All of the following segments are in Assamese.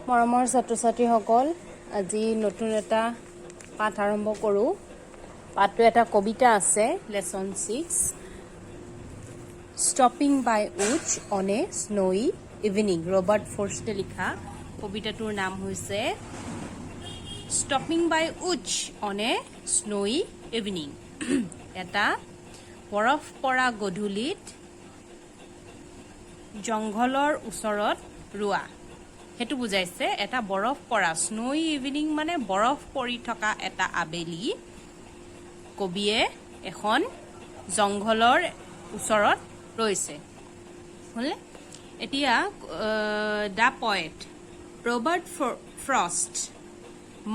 মৰমৰ ছাত্ৰ-ছাত্ৰীসকল আজি নতুন এটা পাঠ আৰম্ভ কৰোঁ। পাঠটো এটা কবিতা আছে, লেসন 6 ষ্টপিং বাই উচ অন এ স্নোই ইভিনিং। ৰবাৰ্ট ফৰ্ষ্টে লিখা কবিতাটোৰ নাম হৈছে ষ্টপিং বাই উচ অন এ স্নোই ইভিনিং। এটা বৰফ পৰা গধূলিত জংঘলৰ ওচৰত ৰোৱা, সেইটো বুজাইছে। এটা বৰফ পৰা স্নোই ইভিনিং মানে বৰফ পৰি থকা এটা আবেলি কবিয়ে এখন জংঘলৰ ওচৰত ৰৈছে। হলে এতিয়া the poet Robert Frost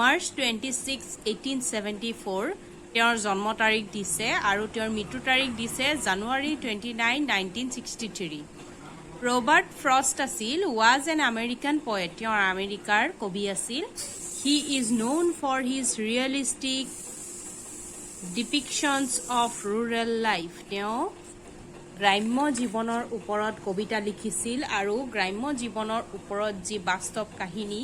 March 26, 1874 তেওঁৰ জন্ম তাৰিখ দিছে আৰু তেওঁৰ মৃত্যু তাৰিখ দিছে জানুৱাৰী 29, 1963। ৰবাৰ্ট ফ্ৰষ্ট আছিল ৱাজ এন আমেৰিকান পয়েট। তেওঁ আমেৰিকাৰ কবি আছিল। He is known for his realistic depictions of rural life. তেওঁ গ্ৰাম্য জীৱনৰ ওপৰত কবিতা লিখিছিল আৰু গ্ৰাম্য জীৱনৰ ওপৰত যি বাস্তৱ কাহিনী,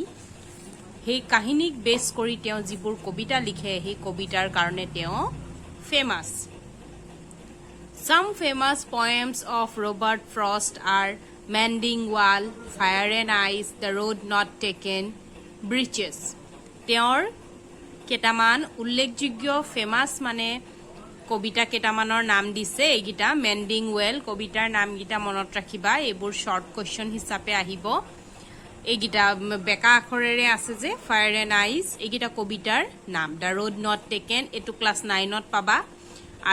সেই কাহিনীক বেছ কৰি তেওঁ যিবোৰ কবিতা লিখে সেই কবিতাৰ কাৰণে তেওঁ famous. Some famous poems of Robert Frost are Mending Wall, Fire and Ice, The Road Not Taken, Breaches. তেওঁৰ কেইটামান উল্লেখযোগ্য ফেমাছ মানে কবিতা কেইটামানৰ নাম দিছে। এইকেইটা মেণ্ডিং ৱেল কবিতাৰ নামকেইটা মনত ৰাখিবা, এইবোৰ শ্বৰ্ট কুৱেশ্যন হিচাপে আহিব। এইকেইটা বেকা আখৰেৰে আছে যে ফায়াৰ এণ্ড আইচ, এইকেইটা কবিতাৰ নাম। দ্য ৰোড নট টেকেন এইটো ক্লাছ 9ত পাবা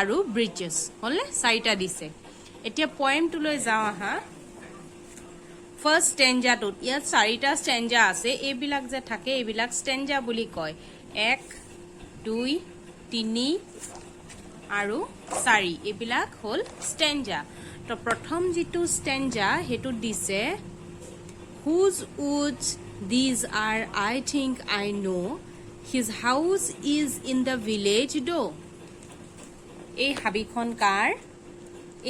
আৰু ব্ৰিজেছ হ'লে 4টা দিছে। এতিয়া পয়েমটোলৈ যাওঁ আহা। ফাৰ্ষ্ট ষ্টেঞ্জাটোত ইয়াত 4টা ষ্টেঞ্জা আছে। এইবিলাক যে থাকে এইবিলাক ষ্টেঞ্জা বুলি কয়। 1, 2, 3 আৰু 4 এইবিলাক হ'ল ষ্টেঞ্জা। তো প্ৰথম যিটো ষ্টেঞ্জা সেইটোত দিছে Whose woods these are, I think I know. His house is in the village though. এই হাবিখন কাৰ?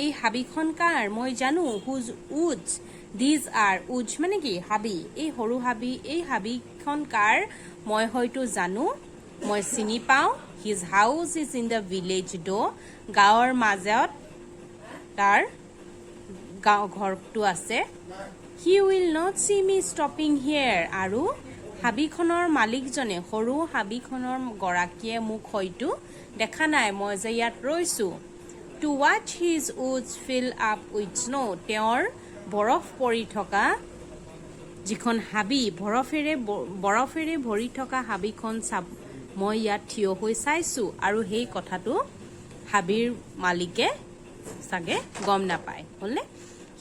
এই হাবিখন কাৰ? মই জানো। Whose woods these are, woods মানে কি? হাবি। এই সৰু হাবি, এই হাবিখন কাৰ? মই হয়তো জানো, মই চিনি পাওঁ। His house is in the village though. গাঁৱৰ মাজত তাৰ ঘৰটো আছে। He will not see me stopping here. আৰু হাবিখনৰ মালিকজনে, সৰু হাবিখনৰ গৰাকীয়ে মোক হয়তো দেখা নাই মই যে ইয়াত ৰৈছো। To watch his woods fill up with snow. তেওঁৰ বৰফ পৰি থকা যিখন হাবি, বৰফেৰে ভৰি থকা হাবিখন মই ইয়াত থিয় হৈ চাইছো। আৰু সেই কথাটো হাবিৰ মালিকে চাগে গম নাপায়। হ'লে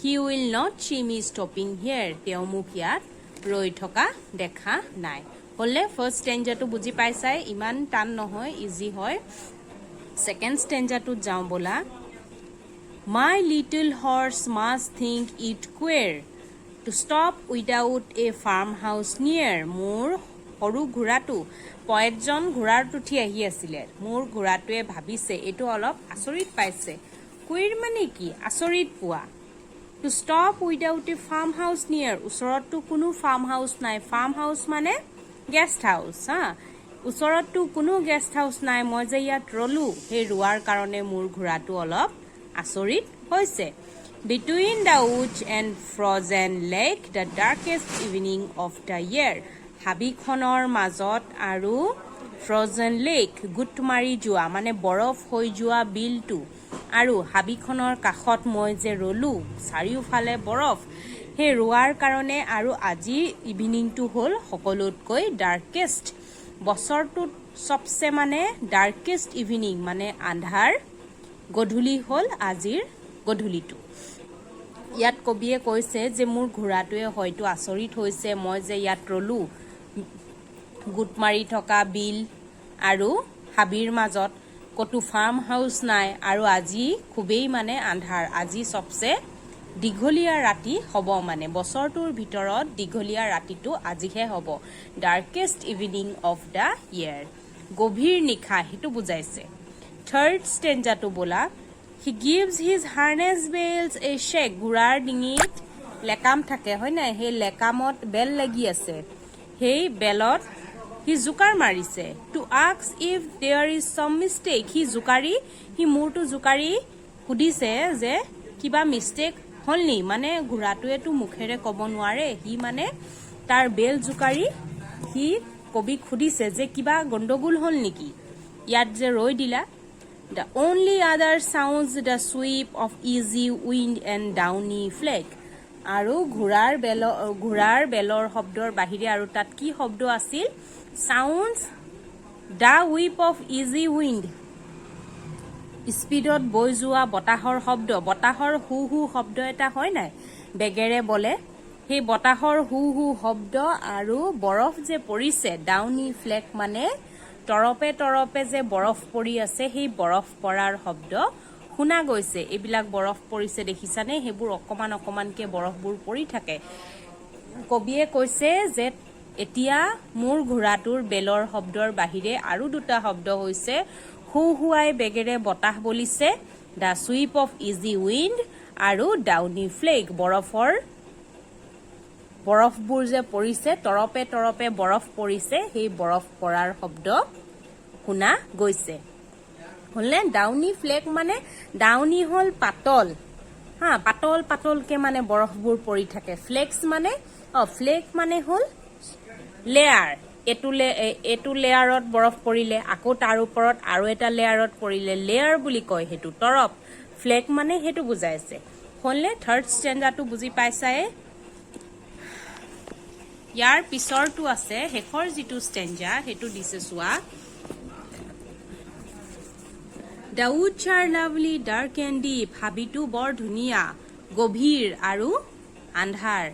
He will not see me stopping here. তেওঁ মোক ইয়াত ৰৈ থকা দেখা নাই। হ'লে ফাৰ্ষ্ট ষ্টেঞ্জাটো বুজি পাইছাই, ইমান টান নহয়, ইজি হয়। ছেকেণ্ড ষ্টেঞ্জাটোত যাওঁ ব'লা। My little horse must think it queer to stop without a farmhouse near. মোৰ সৰু ঘোঁৰাটো, পয়েটজন ঘোঁৰাত উঠি আহি আছিলে। মোৰ ঘোঁৰাটোৱে ভাবিছে, এইটো অলপ আচৰিত পাইছে। কুইৰ মানে কি? আচৰিত পোৱা। To stop without a farmhouse near. ওচৰতটো কোনো ফাৰ্ম হাউচ নাই। ফাৰ্ম হাউচ মানে গেষ্ট হাউচ। ওচৰতটো কোনো গেষ্ট হাউচ নাই। মই যে ইয়াত ৰলো, সেই ৰোৱাৰ কাৰণে মোৰ ঘোঁৰাটো অলপ আচৰিত হৈছে। Between the woods and frozen lake, the darkest evening of the year. হাবিখনৰ মাজত আৰু ফ্ৰজেন লেক, গোট মাৰি যোৱা মানে বৰফ হৈ যোৱা বিলটো, আৰু হাবিখনৰ কাষত মই যে ৰলো, চাৰিওফালে বৰফ, সেই ৰোৱাৰ কাৰণে। আৰু আজিৰ ইভিনিংটো হ'ল সকলোতকৈ ডাৰ্কেষ্ট, বছৰটোত চবচে মানে ডাৰ্কেষ্ট ইভিনিং মানে আন্ধাৰ গধূলি হ'ল আজিৰ গধূলিটো। ইয়াত কবিয়ে কৈছে যে মোৰ ঘোঁৰাটোৱে হয়তো আচৰিত হৈছে, মই যে ইয়াত ৰলো গোট মাৰি থকা বিল আৰু হাবিৰ মাজত, ক'তো ফাৰ্ম হাউচ নাই, আৰু আজি খুবেই মানে আন্ধাৰ। আজি চবচে দীঘলীয়া ৰাতি হ'ব, মানে বছৰটোৰ ভিতৰত দীঘলীয়া ৰাতিটো আজিহে হ'ব। ডাৰ্কেষ্ট ইভিনিং অফ দ্য ইয়েৰ, গভীৰ নিশা, সেইটো বুজাইছে। থাৰ্ড ষ্টেঞ্জাটো ব'লা। He gives his harness bells a shake. ঘোঁৰাৰ ডিঙিত লেকাম থাকে, হয় নাই? সেই লেকামত বেল লাগি আছে। সেই বেলত সি জোকাৰ মাৰিছে to ask if there is some mistake সি মূৰটো জোকাৰি সুধিছে যে কিবা মিষ্টেক হ'ল নি মানে ঘোঁৰাটোৱেতো মুখেৰে ক'ব নোৱাৰে সি মানে তাৰ বেল জোকাৰি সি কবিক সুধিছে যে কিবা গণ্ডগোল হ'ল নেকি ইয়াত যে ৰৈ দিলা The only other sounds the sweep of easy wind and downy flake. আৰু ঘোঁৰাৰ বেলৰ শব্দৰ বাহিৰে আৰু তাত কি শব্দ আছিল sounds the whip of easy wind. স্পীডত বৈ যোৱা বতাহৰ শব্দ বতাহৰ হু হু শব্দ এটা হয় নাই বেগেৰে বলে সেই বতাহৰ হু হু শব্দ আৰু বৰফ যে পৰিছে ডাউনি ফ্লেক মানে তৰপে তৰপে যে বৰফ পৰি আছে সেই বৰফ পৰাৰ শব্দ শুনা গৈছে এইবিলাক বৰফ পৰিছে দেখিছানে সেইবোৰ অকমান অকমানকে বৰফবোৰ পৰি থাকে কবিয়ে কৈছে যে এতিয়া মোৰ ঘোঁৰাটোৰ বেলৰ শব্দৰ বাহিৰে আৰু দুটা শব্দ হৈছে হুহুৱাই বেগেৰে বতাহ বলিছে দা সুইপ অফ ইজি উইণ্ড আৰু ডাউনি ফ্লেক বৰফবোৰ যে পৰিছে তৰপে তৰপে বৰফ পৰিছে সেই বৰফ পৰাৰ শব্দ শুনা গৈছে হলনে ডাউনি ফ্লেক মানে ডাউনি হল পাতল পাতল পাতলকে মানে বৰফবোৰ পৰি থাকে ফ্লেক্স মানে ফ্লেক মানে হল লেয়াৰ এইটো লেয়াৰত বৰফ পৰিলে আকৌ তাৰ ওপৰত আৰু এটা লেয়াৰত পৰিলে লেয়াৰ বুলি কয় সেইটো তৰপ ফ্লেক মানে সেইটো বুজাইছে হলনে থাৰ্ড ষ্টেণ্ডাৰটো বুজি পাইছায়ে ইয়াৰ পিছৰটো আছে শেষৰ যিটো ষ্টেণ্ডা সেইটো দিছে চোৱা The woods are lovely, dark and deep. হাবিটো বৰ ধুনীয়া গভীৰ আৰু আন্ধাৰ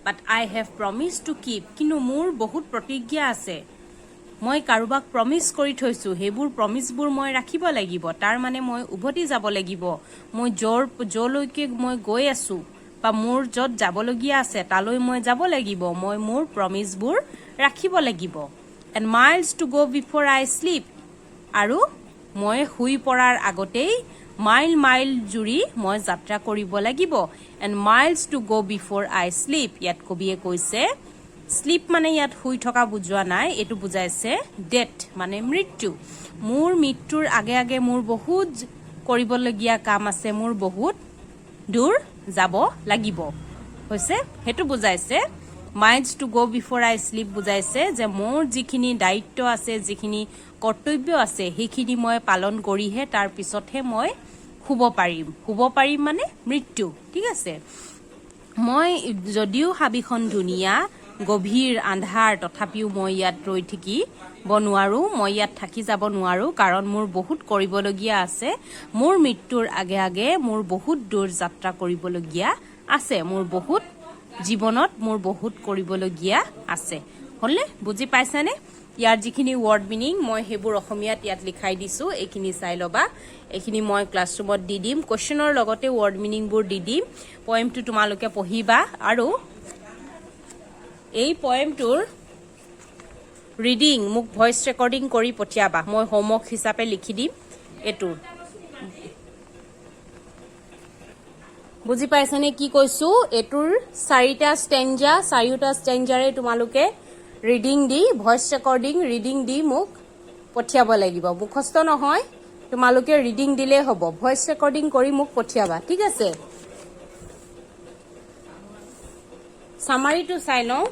But I have promised to keep. কিন্তু মোৰ বহুত প্ৰতিজ্ঞা আছে মই কাৰোবাক প্ৰমিস কৰি থৈছো সেইবোৰ প্ৰমিসবোৰ মই ৰাখিব লাগিব তাৰ মানে মই উভতি যাব লাগিব মই জলৈকে মই গৈ আছো বা মোৰ যত যাবলগীয়া আছে তালৈ মই যাব লাগিব মই মোৰ প্ৰমিসবোৰ ৰাখিব লাগিব And miles to go before I sleep. আৰু মই শুই পৰাৰ আগতেই মাইল জুৰি মই যাত্ৰা কৰিব লাগিব and miles to go before I sleep ইয়াত কবিয়ে কৈছে sleep মানে ইয়াত শুই থকা বুজোৱা নাই এটো বুজাইছে death মানে মৃত্যু মোৰ মৃত্যুৰ আগে আগে মোৰ বহুত কৰিবলগীয়া কাম আছে মোৰ বহুত দূৰ যাব লাগিব হৈছে হেতু বুজাইছে miles to go before I sleep বুজাইছে যে মোৰ যিখিনি দায়িত্ব আছে যিখিনি কৰ্তব্য আছে হেখিনি মই পালন কৰিহে তাৰ পিছতহে মই শুব পাৰিম মানে মৃত্যু ঠিক আছে মই যদিও হাবিখন ধুনীয়া গভীৰ আন্ধাৰ তথাপিও মই ইয়াত ৰৈ থাকি বনুৱাৰো মই ইয়াত থাকি যাব নোৱাৰো কাৰণ মোৰ বহুত কৰিবলগীয়া আছে মোৰ মৃত্যুৰ আগে আগে মোৰ বহুত দূৰ যাত্ৰা কৰিবলগীয়া আছে মোৰ বহুত জীৱনত মোৰ বহুত কৰিবলগীয়া আছে হলনে বুজি পাইছানে ইয়াৰ যিখিনি ওয়াৰ্ড মিনিং মই হেবোৰ অসমীয়াত ইয়াত লিখাই দিছো এইখিনি চাই লবা এইখিনি মই ক্লাছৰুমত দি দিম কোৱেশ্চনৰ লগতে ওয়াৰ্ড মিনিংবোৰ দি দিম পয়েমটো তোমালোকে পঢ়িবা আৰু এই পয়েমটোৰ ৰিডিং মোক ভয়েস ৰেকৰ্ডিং কৰি পঠিয়াবা মই হোমৱৰ্ক হিচাপে লিখি দিম এটো বুজি পাইছানে কি কৈছো এটোৰ চাৰিটা ষ্টেঞ্জাৰে তোমালোকে ৰিডিং দি ভয়েস ৰেকৰ্ডিং ৰিডিং দি মোক পঠিয়াব লাগিব মুখস্থ নহয় তোমালোকে ৰিডিং দিলে হ'ব ভয়েস ৰেকৰ্ডিং কৰি মোক পঠিয়াবা ঠিক আছে সামাৰিটো চাই লওঁ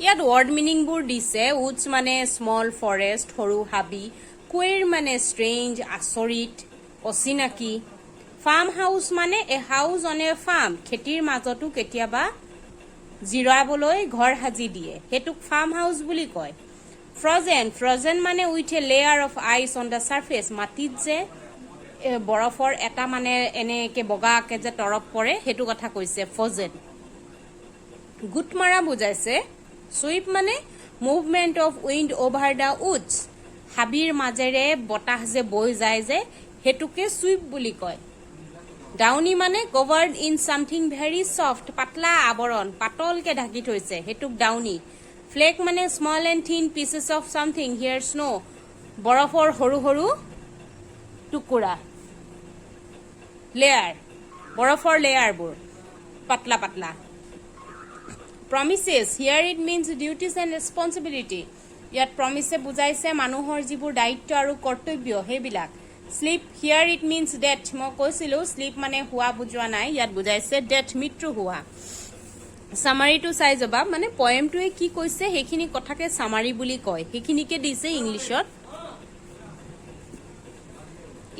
ইয়াত ওয়াৰ্ড মিনিংবোৰ দিছে উডছ মানে স্মল ফৰেষ্ট সৰু হাবি কুৱেৰ মানে ষ্ট্ৰেঞ্জ আচৰিত অচিনাকি ফাৰ্ম হাউস মানে a house on a farm খেতিৰ মাজতো কেতিয়াবা জিৰাবলৈ ঘৰ সাজি দিয়ে হেতুক ফাৰ্ম হাউস বুলি কয় ফ্ৰজেন মানে with a layer of ice on the surface মাটিত যে বৰফৰ এটা মানে এনেকে বগাকে যে তৰপ পৰে হেতু কথা কৈছে ফ্ৰজেন গুটমাৰা বুজাইছে সুইপ মানে movement of wind over the woods হাবিৰ মাজেৰে বতাহ যে বৈ যায় যে হেতুকে সুইপ বুলি কয় ডাউনি মানে covered in something very soft পাতলা আবৰণ পাতলকে ঢাকি থৈছে হেতুক ডাউনি ফ্লেক মানে small and thin pieces of something here snow বৰফৰ সৰু সৰু টুকুৰা লেয়াৰ বৰফৰ লেয়াৰবোৰ পাতলা পাতলা Promises. Here it means duties and responsibility. ইয়াত promise বুজাইছে মানুহৰ যিবোৰ দায়িত্ব আৰু কৰ্তব্য হেবিলাক. Sleep. Here it means death. মই কৈছিলো sleep মানে হুৱা বুজোৱা নাই. ইয়াত বুজাইছে death মৃত্যু হুৱা. Summary to চাই যাবা মানে poemটোৱে কি কৈছে হেখিনি কথাকে summary বুলি কয়. হেখিনিকে দিছে ইংলিশত.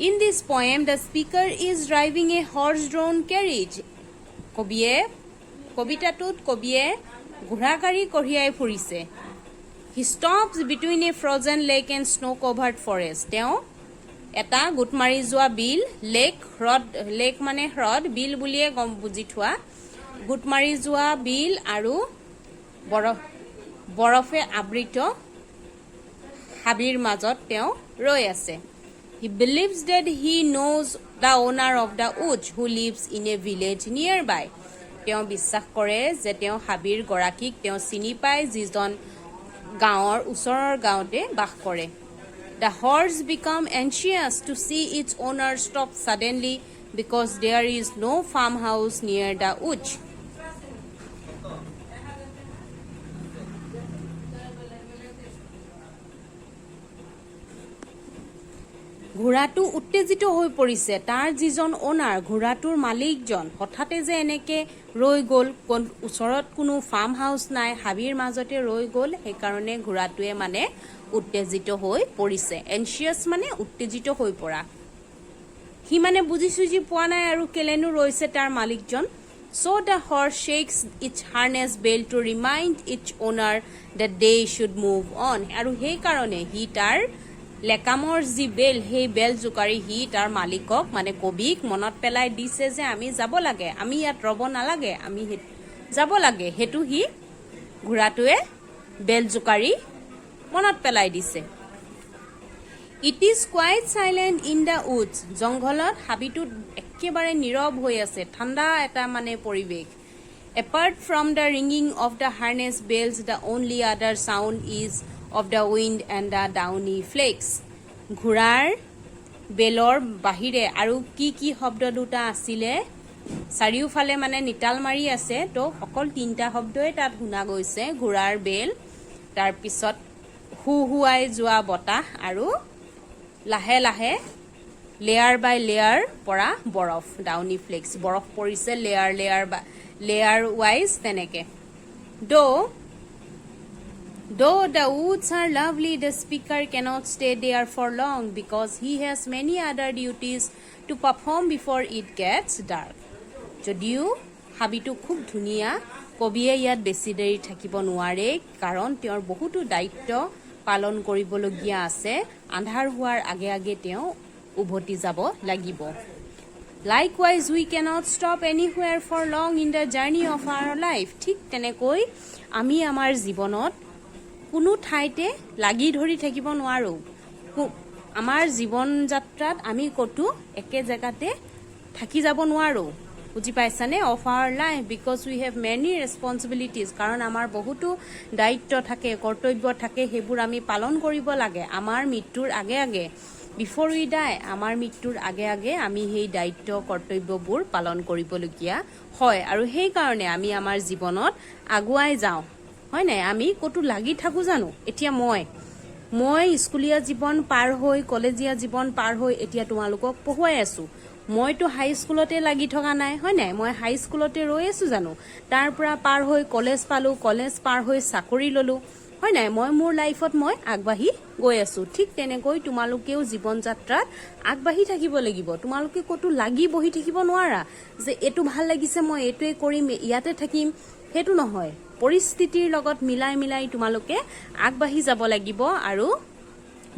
In this poem, the speaker is driving a horse-drawn carriage. কবিতাটোত কবিয়ে ঘোঁৰাগাড়ী কঢ়িয়াই ফুৰিছে. He stops between a frozen lake and snow-covered forest. তেওঁ এটা গুটমাৰি যোৱা বিল লেক মানে হ্ৰদ বিল বুলিয়ে গম বুজি থোৱা গুটমাৰি যোৱা বিল আৰু বৰফে আবৃত হাবিৰ মাজত তেওঁ ৰৈ আছে. He believes that he knows the owner of the woods who lives in a village nearby. তেওঁ বিশ্বাস কৰে যে তেওঁ হাবিৰ গৰাকীক তেওঁ চিনি পায় যিজন গাঁৱৰ ওচৰৰ গাঁৱতে বাস কৰে. The horse become anxious to see its owner stop suddenly because there is no farmhouse near the woods. ঘোঁৰাটো উত্তেজিত হৈ পৰিছে. তাৰ যিজন ওনাৰ ঘোঁৰাটোৰ মালিকজন হঠাতে যে এনেকে ৰৈ গ'ল ওচৰত কোনো ফাৰ্ম হাউচ নাই হাবিৰ মাজতে ৰৈ গ'ল সেইকাৰণে ঘোঁৰাটোৱে মানে উত্তেজিত হৈ পৰিছে. এনচিয়াছ মানে উত্তেজিত হৈ পৰা. সি মানে বুজি চুজি পোৱা নাই আৰু কেলেনো ৰৈছে তাৰ মালিকজন. So the horse shakes its harness bell to remind its owner that they should move on. আৰু সেইকাৰণে সি তাৰ লেকামৰ যি বেল সেই বেল জোকাৰি সি তাৰ মালিকক মানে কবিক মনত পেলাই দিছে যে আমি যাব লাগে আমি ইয়াত ৰব নালাগে আমি যাব লাগে হেতু সি ঘোঁৰাটোৱে বেল জোকাৰি মনত পেলাই দিছে. It is quite silent in the woods. জংঘলত হাবিটো একেবাৰে নীৰৱ হৈ আছে ঠাণ্ডা এটা মানে পৰিৱেশ. Apart from the ringing of the harness bells, the only other sound is of the wind and the downy flakes. ঘোঁৰাৰ বেলৰ বাহিৰে আৰু কি শব্দ দুটা আছিলে চাৰিওফালে মানে নিতাল মাৰি আছে তো অকল তিনটা শব্দই তাত শুনা গৈছে. ঘোঁৰাৰ বেল তাৰপিছত হুহুৱাই যোৱা বতাহ আৰু লাহে লাহে লেয়াৰ বাই লেয়াৰ পৰা বৰফ ডাউনি ফ্লেক্স বৰফ পৰিছে লেয়াৰ ৱাইজ তেনেকে. Though the woods are lovely, the speaker cannot stay there for long because he has many other duties to perform before it gets dark. যদিও হাবিটো খুব ধুনীয়া কবিয়ে ইয়াত বেছি দেৰি থাকিব নোৱাৰে কাৰণ তেওঁৰ বহুতো দায়িত্ব পালন কৰিবলগীয়া আছে. আন্ধাৰ হোৱাৰ আগে আগে তেওঁ উভতি যাব লাগিব. Likewise, we cannot stop anywhere for long in the journey of our life. ঠিক তেনেকৈ আমি আমাৰ জীৱনত কোনো ঠাইতে লাগি ধৰি থাকিব নোৱাৰো. আমাৰ জীৱন যাত্ৰাত আমি কতো একে জেগাতে থাকি যাব নোৱাৰো. বুজি পাইছানে? Of our life because we have many responsibilities. কাৰণ আমাৰ বহুতো দায়িত্ব থাকে কৰ্তব্য থাকে সেইবোৰ আমি পালন কৰিব লাগে. আমাৰ মৃত্যুৰ আগে আগে before we die আমাৰ মৃত্যুৰ আগে আগে আমি সেই দায়িত্ব কৰ্তব্যবোৰ পালন কৰিবলগীয়া হয় আৰু সেই কাৰণে আমি আমাৰ জীৱনত আগুৱাই যাওঁ হয় নাই. আমি কতো লাগি থাকো জানো? এতিয়া মই স্কুলীয়া জীৱন পাৰ হৈ কলেজীয়া জীৱন পাৰ হৈ এতিয়া তোমালোকক পঢ়ুৱাই আছো. মইতো হাই স্কুলতে লাগি থকা নাই হয় নাই. মই হাই স্কুলতে ৰৈ আছো জানো? তাৰ পৰা পাৰ হৈ কলেজ পালো কলেজ পাৰ হৈ চাকৰি ললো হয় নাই. মই মোৰ লাইফত মই আগবাঢ়ি গৈ আছো. ঠিক তেনেকৈ তোমালোকেও জীৱন যাত্ৰাত আগবাঢ়ি থাকিব লাগিব. তোমালোকে কতো লাগি বহি থাকিব নোৱাৰা যে এইটো ভাল লাগিছে মই এইটোৱে কৰিম ইয়াতে থাকিম সেইটো নহয়. পৰিস্থিতিৰ লগত মিলাই তোমালোকে আগবাঢ়ি যাব লাগিব আৰু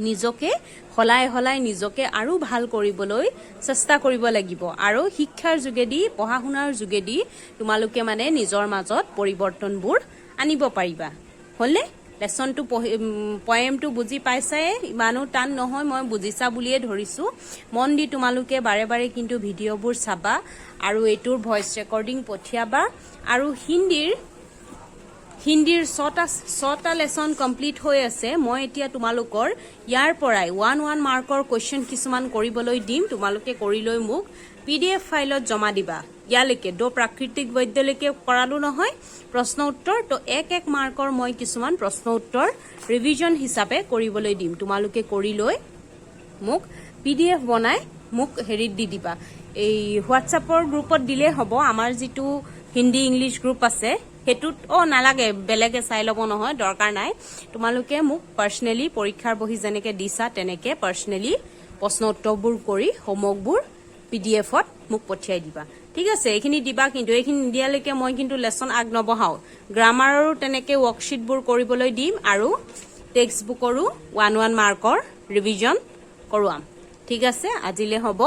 নিজকে হলাই নিজকে আৰু ভাল কৰিবলৈ চেষ্টা কৰিব লাগিব. আৰু শিক্ষাৰ যোগেদি পঢ়া শুনাৰ যোগেদি তোমালোকে মানে নিজৰ মাজত পৰিৱৰ্তনবোৰ আনিব পাৰিবা. হ'লে লেসনটো পয়েমটো বুজি পাইছাই ইমানো টান নহয় মই বুজিছা বুলিয়ে ধৰিছো. মন দি তোমালোকে বাৰে বাৰে কিন্তু ভিডিঅ'বোৰ চাবা আৰু এইটোৰ ভইচ ৰেকৰ্ডিং পঠিয়াবা. আৰু হিন্দীৰ 6টা লেসন কমপ্লিট হৈ আছে. মই এতিয়া তোমালোকৰ ইয়াৰ পৰাই 1 মাৰ্কৰ কুৱেশ্যন কিছুমান কৰিবলৈ দিম. তোমালোকে কৰি লৈ মোক PDF ফাইলত জমা দিবা ইয়ালৈকে দ প্ৰাকৃতিক বৈদ্যলৈকে কৰালো নহয় প্ৰশ্ন উত্তৰ তো এক মাৰ্কৰ মই কিছুমান প্ৰশ্ন উত্তৰ ৰিভিজন হিচাপে কৰিবলৈ দিম তোমালোকে কৰি লৈ মোক PDF বনাই মোক হেৰিত দি দিবা এই হোৱাটছআপৰ গ্ৰুপত দিলে হ'ব আমাৰ যেটো হিন্দী ইংলিশ গ্ৰুপ আছে হেতুত নালাগে বেলেগে চাই লব নহয় দৰকাৰ নাই তোমালোকে মোক পাৰ্সোনালি পৰীক্ষাৰ বহি জনেকে দিছা তেনেকে পাৰ্সোনালি প্ৰশ্ন উত্তৰবোৰ কৰি হোমৱৰ্কবোৰ PDFত মোক পঠিয়াই দিবা ঠিক আছে এইখিনি দিবা কিন্তু এইখিনি দিয়ালৈকে মই কিন্তু লেসন আগ নবহাও গ্ৰামাৰৰো তেনেকে ওয়াৰ্কশিটবোৰ কৰিবলৈ দিম আৰু টেক্সট বুকৰো 1 মাৰ্কৰ ৰিভিজন কৰোৱাম ঠিক আছে আজিলে হ'ব